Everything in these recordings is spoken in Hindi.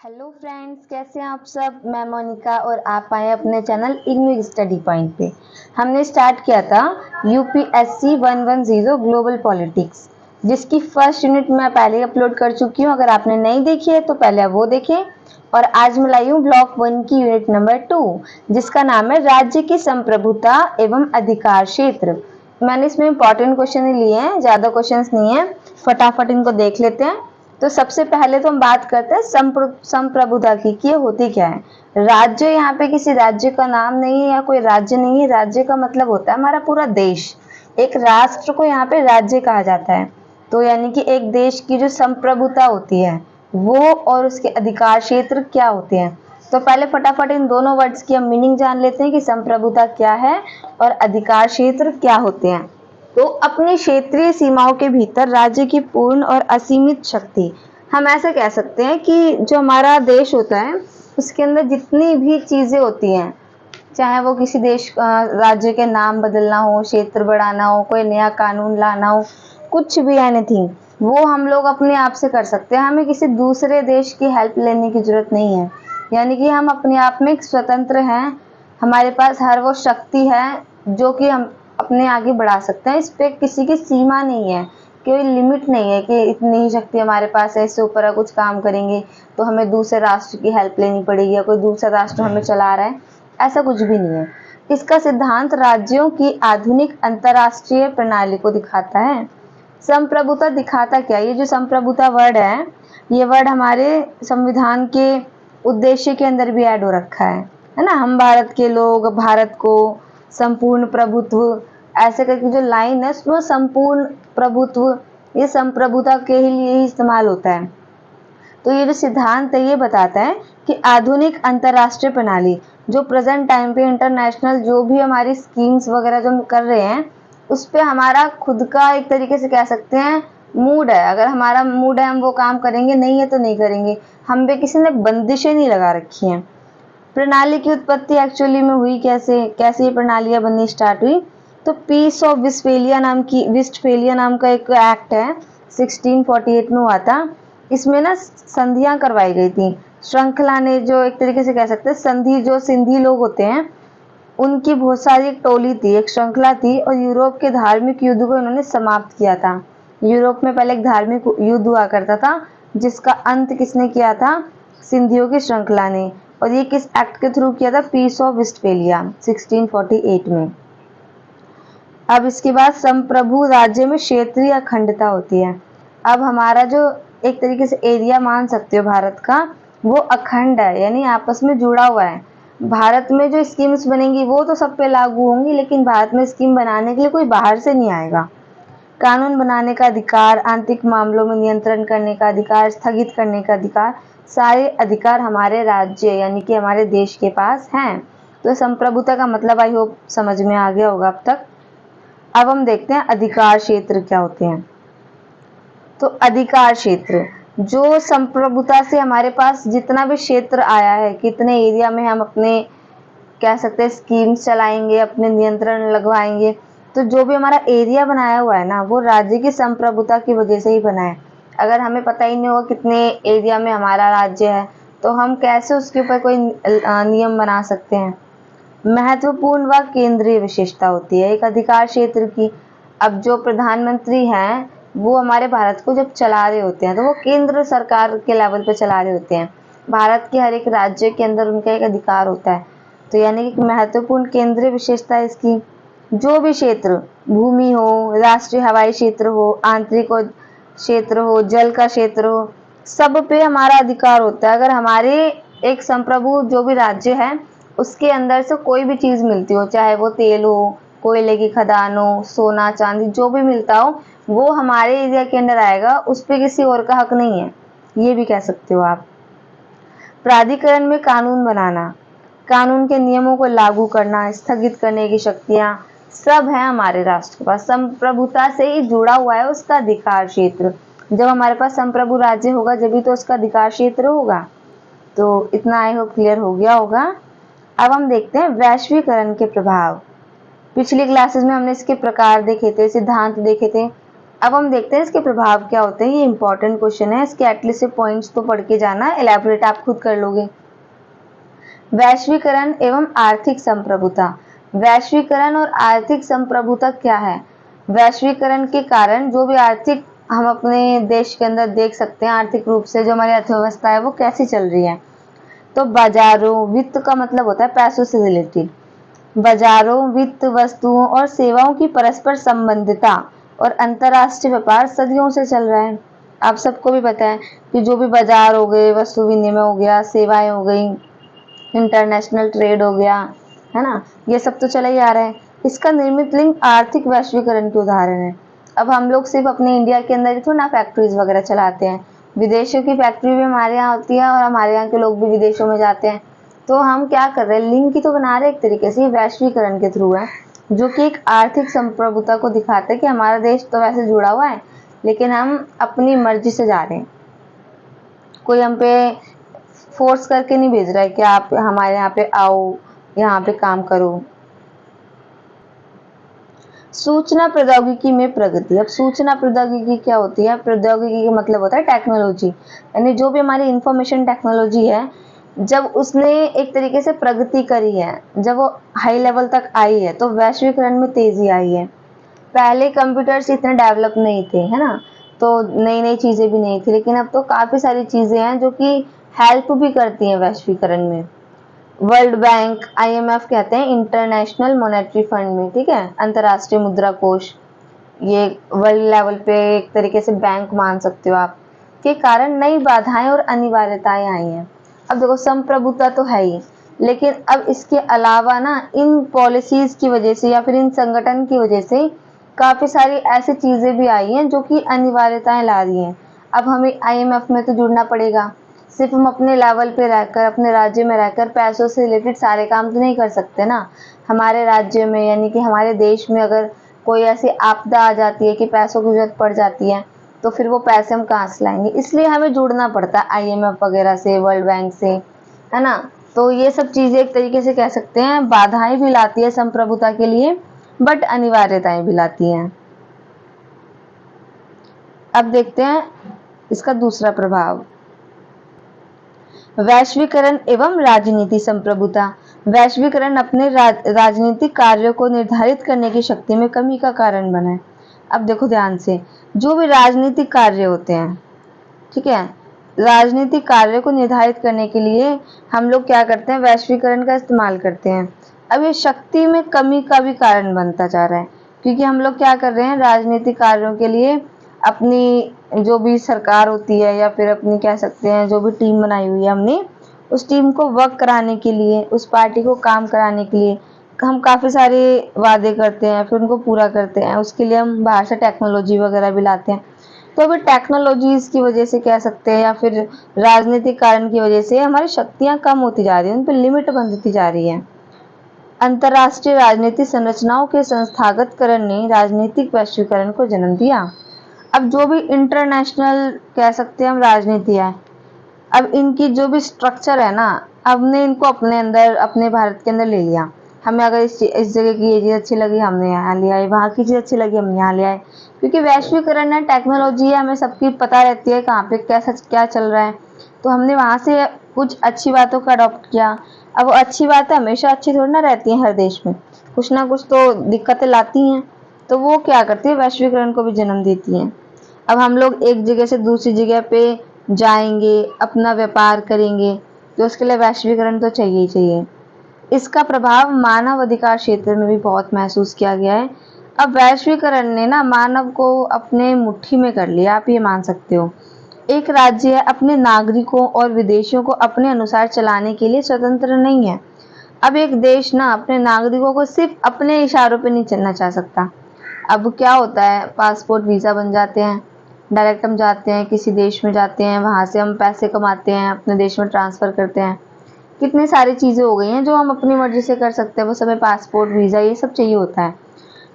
हेलो फ्रेंड्स, कैसे हैं आप सब। मैं मोनिका और आप आए अपने चैनल इंग्लिश स्टडी पॉइंट पे। हमने स्टार्ट किया था यूपीएससी 110 ग्लोबल पॉलिटिक्स, जिसकी फर्स्ट यूनिट मैं पहले ही अपलोड कर चुकी हूँ। अगर आपने नहीं देखी है तो पहले आप वो देखें। और आज मैं लाई हूँ ब्लॉक 1 की यूनिट नंबर 2, जिसका नाम है राज्य की संप्रभुता एवं अधिकार क्षेत्र। मैंने इसमें इंपॉर्टेंट क्वेश्चन लिए हैं, ज़्यादा क्वेश्चन नहीं है, फटाफट इनको देख लेते हैं। तो सबसे पहले तो हम बात करते हैं संप्रभुता की कि ये होती क्या है। राज्य यहाँ पे किसी राज्य का नाम नहीं है या कोई राज्य नहीं है। राज्य का मतलब होता है हमारा पूरा देश। एक राष्ट्र को यहाँ पे राज्य कहा जाता है। तो यानी कि एक देश की जो संप्रभुता होती है वो और उसके अधिकार क्षेत्र क्या होते हैं। तो पहले फटाफट इन दोनों वर्ड्स की हम मीनिंग जान लेते हैं कि संप्रभुता क्या है और अधिकार क्षेत्र क्या होते हैं। तो अपनी क्षेत्रीय सीमाओं के भीतर राज्य की पूर्ण और असीमित शक्ति। हम ऐसे कह सकते हैं कि जो हमारा देश होता है उसके अंदर जितनी भी चीजें होती हैं, चाहे वो किसी देश राज्य के नाम बदलना हो, क्षेत्र बढ़ाना हो, कोई नया कानून लाना हो, कुछ भी एनीथिंग, वो हम लोग अपने आप से कर सकते हैं। हमें किसी दूसरे देश की हेल्प लेने की जरूरत नहीं है। यानी कि हम अपने आप में स्वतंत्र हैं। हमारे पास हर वो शक्ति है जो कि हम अपने आगे बढ़ा सकते हैं। इस पे किसी की सीमा नहीं है, कोई लिमिट नहीं है कि इतनी ही शक्ति हमारे पास है, इससे ऊपर कुछ काम करेंगे तो हमें दूसरे राष्ट्र की हेल्प लेनी पड़ेगी या कोई दूसरा राष्ट्र हमें चला रहा है, ऐसा कुछ भी नहीं है। इसका सिद्धांत राज्यों की आधुनिक अंतरराष्ट्रीय प्रणाली को दिखाता है। संप्रभुता दिखाता क्या, ये जो संप्रभुता वर्ड है वर्ड हमारे संविधान के उद्देश्य के अंदर भी ऐड हो रखा है ना। हम भारत के लोग भारत को संपूर्ण प्रभुत्व, ऐसे करके जो लाइन है उसमें संपूर्ण प्रभुत्व, ये संप्रभुता के लिए ही इस्तेमाल होता है। तो ये जो सिद्धांत है ये बताता है कि आधुनिक अंतरराष्ट्रीय प्रणाली, जो प्रेजेंट टाइम पे इंटरनेशनल जो भी हमारी स्कीम्स वगैरह जो हम कर रहे हैं उस पे हमारा खुद का एक तरीके से कह सकते हैं मूड है। अगर हमारा मूड है हम वो काम करेंगे, नहीं है तो नहीं करेंगे। हम पे किसी ने बंदिशें नहीं लगा रखी हैं। प्रणाली की उत्पत्ति एक्चुअली में हुई कैसे, कैसे ये प्रणालियां बननी स्टार्ट हुई। तो पीस ऑफ वेस्टफेलिया नाम का एक एक्ट है 1648 में हुआ था। इसमें ना संधियां करवाई गई थी। श्रृंखला ने, जो एक तरीके से कह सकते हैं संधि, जो सिंधी लोग होते हैं उनकी बहुत सारी एक टोली थी, एक श्रृंखला थी, और यूरोप के धार्मिक युद्ध को इन्होंने समाप्त किया था। यूरोप में पहले एक धार्मिक युद्ध हुआ करता था जिसका अंत किसने किया था, सिंधियों की श्रृंखला ने। और ये किस एक्ट के थ्रू किया था, पीस ऑफ वेस्टफेलिया 1648 में। अब इसके बाद संप्रभु राज्य में क्षेत्रीय अखंडता होती है। अब हमारा जो एक तरीके से एरिया मान सकते हो भारत का, वो अखंड है, यानी आपस में जुड़ा हुआ है। भारत में जो स्कीम्स बनेंगी वो तो सब पे लागू होंगी, लेकिन भारत में स्कीम बनाने के लिए कोई बाहर से नहीं आएगा। कानून बनाने का अधिकार, आंतरिक मामलों में नियंत्रण करने का अधिकार, स्थगित करने का अधिकार, सारे अधिकार हमारे राज्य यानी कि हमारे देश के पास हैं। तो संप्रभुता का मतलब आई होप समझ में आ गया होगा अब तक। अब हम देखते हैं अधिकार क्षेत्र क्या होते हैं। तो अधिकार क्षेत्र, जो संप्रभुता से हमारे पास जितना भी क्षेत्र आया है, कितने एरिया में हम अपने कह सकते हैं स्कीम्स चलाएंगे, अपने नियंत्रण लगवाएंगे, तो जो भी हमारा एरिया बनाया हुआ है ना, वो राज्य की संप्रभुता की वजह से ही बना है। अगर हमें पता ही नहीं होगा कितने एरिया में हमारा राज्य है तो हम कैसे उसके ऊपर कोई नियम बना सकते हैं। महत्वपूर्ण व केंद्रीय विशेषता होती है एक अधिकार क्षेत्र की। अब जो प्रधानमंत्री हैं वो हमारे भारत को जब चला रहे होते हैं तो वो केंद्र सरकार के लेवल पे चला रहे होते हैं। भारत के हर एक राज्य के अंदर उनका एक अधिकार होता है। तो यानी कि महत्वपूर्ण केंद्रीय विशेषता है इसकी, जो भी क्षेत्र, भूमि हो, राष्ट्रीय हवाई क्षेत्र हो, आंतरिक क्षेत्र हो, जल का क्षेत्र हो, सब पे हमारा अधिकार होता है। अगर हमारे एक संप्रभु जो भी राज्य है उसके अंदर से कोई भी चीज मिलती हो, चाहे वो तेल हो, कोयले की खदान हो, सोना चांदी, जो भी मिलता हो वो हमारे एरिया के अंदर आएगा, उस पर किसी और का हक नहीं है, ये भी कह सकते हो आप। प्राधिकरण में कानून बनाना, कानून के नियमों को लागू करना, स्थगित करने की शक्तियां सब है हमारे राष्ट्र के पास। संप्रभुता से ही जुड़ा हुआ है उसका अधिकार क्षेत्र। जब हमारे पास संप्रभु राज्य होगा जब तो उसका अधिकार क्षेत्र होगा। तो इतना आई होप क्लियर हो गया होगा। अब हम देखते हैं वैश्वीकरण के प्रभाव। पिछली क्लासेस में हमने इसके प्रकार देखे थे, सिद्धांत देखे थे। अब हम देखते हैं इसके प्रभाव क्या होते हैं। ये इंपॉर्टेंट क्वेश्चन है, इसके एटलीस्ट से पॉइंट्स तो पढ़ के जाना, एलैबोरेट आप खुद कर लोगे। वैश्वीकरण एवं आर्थिक संप्रभुता। वैश्वीकरण और आर्थिक संप्रभुता क्या है? वैश्वीकरण के कारण जो भी आर्थिक हम अपने देश के अंदर देख सकते हैं, आर्थिक रूप से जो हमारी अर्थव्यवस्था है वो कैसी चल रही है। तो बाजारों, वित्त का मतलब होता है पैसों से रिलेटेड। बाजारों, वित्त, वस्तुओं और सेवाओं की परस्पर संबंधिता और अंतर्राष्ट्रीय व्यापार सदियों से चल रहा है। आप सबको भी पता है कि जो भी बाजार हो गए, वस्तु विनिमय हो गया, सेवाएं हो गई, इंटरनेशनल ट्रेड हो गया, है ना, ये सब तो चला ही आ रहा है। इसका निर्मित लिंक आर्थिक वैश्वीकरण के उदाहरण है। अब हम लोग सिर्फ अपने इंडिया के अंदर ही थोड़ा ना फैक्ट्रीज वगैरह चलाते हैं, विदेशों की फैक्ट्री भी हमारे यहाँ होती है और हमारे यहाँ के लोग भी विदेशों में जाते हैं। तो हम क्या कर रहे हैं, लिंक ही तो बना रहे हैं एक तरीके से, वैश्वीकरण के थ्रू है, जो कि एक आर्थिक संप्रभुता को दिखाता है कि हमारा देश तो वैसे जुड़ा हुआ है लेकिन हम अपनी मर्जी से जा रहे हैं। कोई हम पे फोर्स करके नहीं भेज रहा है कि आप हमारे यहाँ पे आओ, यहाँ पे काम करो। सूचना प्रौद्योगिकी में प्रगति। अब सूचना प्रौद्योगिकी क्या होती है? प्रौद्योगिकी का मतलब होता है टेक्नोलॉजी, यानी जो भी हमारी इंफॉर्मेशन टेक्नोलॉजी है, जब उसने एक तरीके से प्रगति करी है, जब वो हाई लेवल तक आई है, तो वैश्वीकरण में तेजी आई है। पहले कंप्यूटर्स इतने डेवलप नहीं थे, है ना, तो नई नई चीजें भी नहीं थी, लेकिन अब तो काफी सारी चीजें हैं जो कि हेल्प भी करती हैं वैश्वीकरण में। वर्ल्ड बैंक, आईएमएफ कहते हैं इंटरनेशनल मॉनेटरी फंड में, ठीक है, अंतर्राष्ट्रीय मुद्रा कोष, ये वर्ल्ड लेवल पे एक तरीके से बैंक मान सकते हो आप, के कारण नई बाधाएं और अनिवार्यताएं आई हैं। अब देखो, संप्रभुता तो है ही, लेकिन अब इसके अलावा ना इन पॉलिसीज की वजह से या फिर इन संगठन की वजह से काफी सारी ऐसी चीजें भी आई हैं जो कि अनिवार्यताएं ला रही हैं। अब हमें आईएमएफ में तो जुड़ना पड़ेगा, सिर्फ हम अपने लेवल पे रहकर, अपने राज्य में रहकर पैसों से रिलेटेड सारे काम तो नहीं कर सकते ना। हमारे राज्य में यानी कि हमारे देश में अगर कोई ऐसी आपदा आ जाती है कि पैसों की जरूरत पड़ जाती है, तो फिर वो पैसे हम कहाँ से लाएंगे? इसलिए हमें जुड़ना पड़ता है आईएमएफ वगैरह से, वर्ल्ड बैंक से, है ना। तो ये सब चीजें एक तरीके से कह सकते हैं बाधाएं भी लाती है संप्रभुता के लिए, बट अनिवार्यताएं भी लाती हैं। अब देखते हैं इसका दूसरा प्रभाव, वैश्वीकरण एवं राजनीति संप्रभुता। वैश्वीकरण अपने राजनीतिक कार्यों को निर्धारित करने की शक्ति में कमी का कारण बना है। अब देखो ध्यान से, जो भी राजनीतिक कार्य होते हैं, ठीक है, राजनीतिक कार्य को निर्धारित करने के लिए हम लोग क्या करते हैं, वैश्वीकरण का इस्तेमाल करते हैं। अब ये शक्ति में कमी का भी कारण बनता जा रहा है, क्योंकि हम लोग क्या कर रहे हैं, राजनीतिक कार्यों के लिए अपनी जो भी सरकार होती है या फिर अपनी कह सकते हैं जो भी टीम बनाई हुई है, हमने उस टीम को वर्क कराने के लिए, उस पार्टी को काम कराने के लिए हम काफ़ी सारे वादे करते हैं, फिर उनको पूरा करते हैं। उसके लिए हम बाहर से टेक्नोलॉजी वगैरह भी लाते हैं। तो अभी टेक्नोलॉजीज की वजह से कह सकते हैं या फिर राजनीतिक कारण की वजह से हमारी शक्तियाँ कम होती जा रही हैं, उन पर लिमिट बनती जा रही है। अंतर्राष्ट्रीय राजनीतिक संरचनाओं के संस्थागतकरण ने राजनीतिक वैश्वीकरण को जन्म दिया। अब जो भी इंटरनेशनल कह सकते हैं हम राजनीति है, अब इनकी जो भी स्ट्रक्चर है ना, हमने इनको अपने अंदर, अपने भारत के अंदर ले लिया। हमें अगर इस जगह की ये चीज़ अच्छी लगी, हमने यहाँ ले आए, वहाँ की चीज़ अच्छी लगी, हमने यहाँ ले आए, क्योंकि वैश्वीकरण है, टेक्नोलॉजी है, हमें सबकी पता रहती है कहाँ पे कैसा क्या चल रहा है, तो हमने वहाँ से कुछ अच्छी बातों का अडॉप्ट किया। अब वो अच्छी बातें हमेशा अच्छी थोड़ी ना रहती हैं, हर देश में कुछ ना कुछ तो दिक्कतें लाती हैं, तो वो क्या करती है, वैश्वीकरण को भी जन्म देती हैं। अब हम लोग एक जगह से दूसरी जगह पे जाएंगे, अपना व्यापार करेंगे, तो उसके लिए वैश्वीकरण तो चाहिए ही चाहिए। इसका प्रभाव मानव अधिकार क्षेत्र में भी बहुत महसूस किया गया है। अब वैश्वीकरण ने ना मानव को अपने मुट्ठी में कर लिया, आप ये मान सकते हो। एक राज्य अपने नागरिकों और विदेशियों को अपने अनुसार चलाने के लिए स्वतंत्र नहीं है। अब एक देश ना अपने नागरिकों को सिर्फ अपने इशारों पे नहीं चलना चाह सकता। अब क्या होता है, पासपोर्ट वीज़ा बन जाते हैं, डायरेक्ट हम जाते हैं किसी देश में, जाते हैं वहाँ से हम पैसे कमाते हैं, अपने देश में ट्रांसफ़र करते हैं। कितनी सारी चीज़ें हो गई हैं जो हम अपनी मर्जी से कर सकते हैं, बस हमें पासपोर्ट वीज़ा ये सब चाहिए होता है।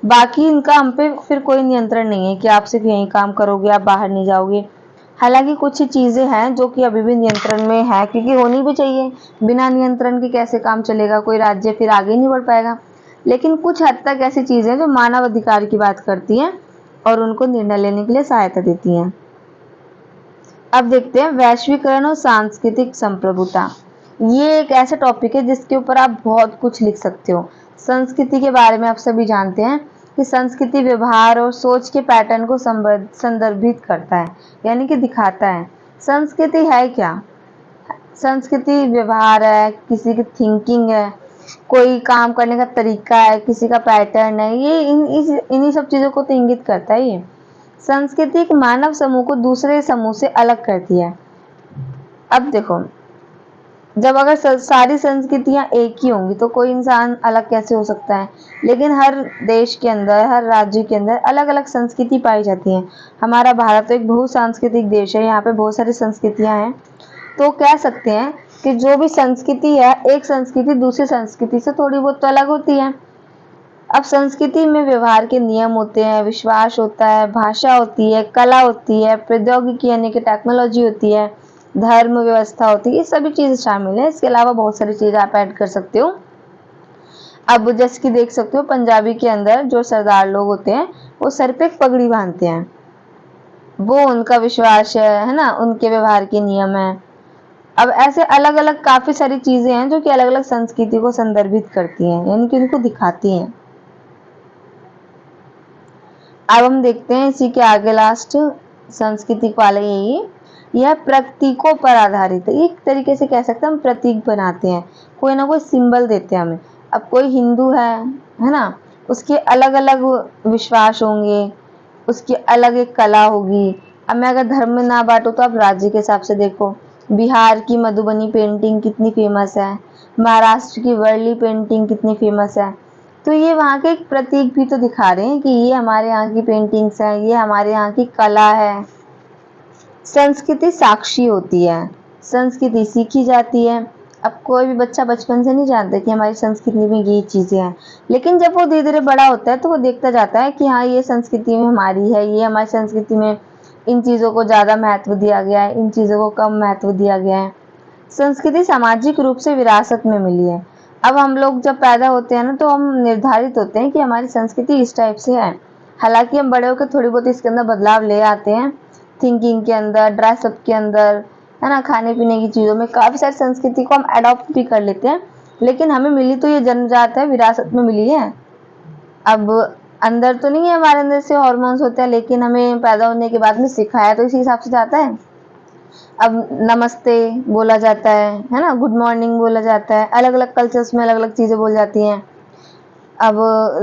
बाकी इनका हम पे फिर कोई नियंत्रण नहीं है कि आप सिर्फ यहीं काम करोगे, आप बाहर नहीं जाओगे। हालांकि कुछ चीज़ें हैं जो कि अभी भी नियंत्रण में है, क्योंकि होनी भी चाहिए, बिना नियंत्रण के कैसे काम चलेगा, कोई राज्य फिर आगे नहीं बढ़ पाएगा। लेकिन कुछ हद तक ऐसी चीज़ें जो मानव अधिकार की बात करती हैं, और उनको निर्णय लेने के लिए सहायता देती हैं। अब देखते हैं वैश्वीकरण और सांस्कृतिक संप्रभुता। ये एक ऐसा टॉपिक है जिसके ऊपर आप बहुत कुछ लिख सकते हो। संस्कृति के बारे में आप सभी जानते हैं कि संस्कृति व्यवहार और सोच के पैटर्न को संदर्भित करता है, यानी कि दिखाता है। संस्कृति है क्या? संस्कृति व्यवहार है, किसी की थिंकिंग है, कोई काम करने का तरीका है, किसी का पैटर्न है, ये इन्हीं सब चीज़ों को तो इंगित करता है। ये संस्कृति एक मानव समूह को दूसरे समूह से अलग करती है। अब देखो, जब अगर सारी संस्कृतियां एक ही होंगी तो कोई इंसान अलग कैसे हो सकता है? लेकिन हर देश के अंदर, हर राज्य के अंदर अलग अलग संस्कृति पाई जाती है। हमारा भारत तो एक बहुसांस्कृतिक देश है, यहाँ पे बहुत सारी संस्कृतियां हैं। तो कह सकते हैं कि जो भी संस्कृति है, एक संस्कृति दूसरी संस्कृति से थोड़ी बहुत तो अलग होती है। अब संस्कृति में व्यवहार के नियम होते हैं, विश्वास होता है, भाषा होती है, कला होती है, प्रौद्योगिकी यानी कि टेक्नोलॉजी होती है, धर्म व्यवस्था होती है, ये सभी चीजें शामिल है। इसके अलावा बहुत सारी चीजें आप ऐड कर सकते हो। अब जैसे कि देख सकते हो, पंजाबी के अंदर जो सरदार लोग होते हैं वो सर पे एक पगड़ी बांधते हैं, वो उनका विश्वास है ना, उनके व्यवहार के नियम है। अब ऐसे अलग अलग काफी सारी चीजें हैं जो कि अलग अलग संस्कृति को संदर्भित करती हैं, यानी कि उनको दिखाती हैं। अब हम देखते हैं इसी के आगे लास्ट सांस्कृतिक वाला यह प्रतीकों पर आधारित है। एक तरीके से कह सकते हैं हम प्रतीक बनाते हैं, कोई ना कोई सिंबल देते हैं हमें। अब कोई हिंदू है ना, उसके अलग अलग विश्वास होंगे, उसकी अलग एक कला होगी। अब मैं अगर धर्म में ना बांटू तो आप राज्य के हिसाब से देखो, बिहार की मधुबनी पेंटिंग कितनी फेमस है, महाराष्ट्र की वर्ली पेंटिंग कितनी फेमस है। तो ये वहाँ के एक प्रतीक भी तो दिखा रहे हैं कि ये हमारे यहाँ की पेंटिंग्स हैं, ये हमारे यहाँ की कला है। संस्कृति साक्षी होती है, संस्कृति सीखी जाती है। अब कोई भी बच्चा बचपन से नहीं जानता कि हमारी संस्कृति में ये चीजें हैं, लेकिन जब वो धीरे धीरे बड़ा होता है तो वो देखता जाता है कि हाँ, ये संस्कृति में हमारी है, ये हमारी संस्कृति में इन चीजों को ज्यादा महत्व दिया गया है, इन चीजों को कम महत्व दिया गया है। संस्कृति सामाजिक रूप से विरासत में मिली है। अब हम लोग जब पैदा होते हैं ना, तो हम निर्धारित होते हैं कि हमारी संस्कृति इस टाइप से है। हालांकि हम बड़े होकर थोड़ी बहुत इसके अंदर बदलाव ले आते हैं, थिंकिंग के अंदर, ड्रेसअप के अंदर, है ना, खाने पीने की चीज़ों में काफ़ी सारी संस्कृति को हम अडॉप्ट भी कर लेते हैं। लेकिन हमें मिली तो ये जन्मजात है, विरासत में मिली है। अब अंदर तो नहीं है, हमारे अंदर से हार्मोन्स होते हैं, लेकिन हमें पैदा होने के बाद में सिखाया तो इसी हिसाब से जाता है। अब नमस्ते बोला जाता है ना, गुड मॉर्निंग बोला जाता है, अलग अलग कल्चर्स में अलग अलग चीज़ें बोल जाती हैं। अब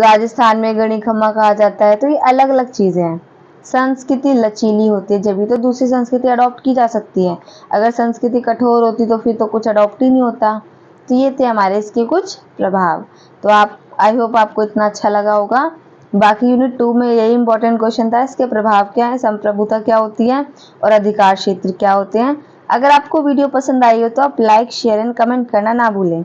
राजस्थान में गणी खम्मा कहा जाता है। तो ये अलग अलग चीज़ें हैं। संस्कृति लचीली होती है, जब भी तो दूसरी संस्कृति अडॉप्ट की जा सकती है। अगर संस्कृति कठोर होती तो फिर तो कुछ अडॉप्ट ही नहीं होता। तो ये थे हमारे इसके कुछ प्रभाव। तो आप, आई होप आपको इतना अच्छा लगा होगा। बाकी यूनिट 2 में यही इंपॉर्टेंट क्वेश्चन था, इसके प्रभाव क्या है, संप्रभुता क्या होती है और अधिकार क्षेत्र क्या होते हैं। अगर आपको वीडियो पसंद आई हो तो आप लाइक, शेयर एंड कमेंट करना ना भूलें।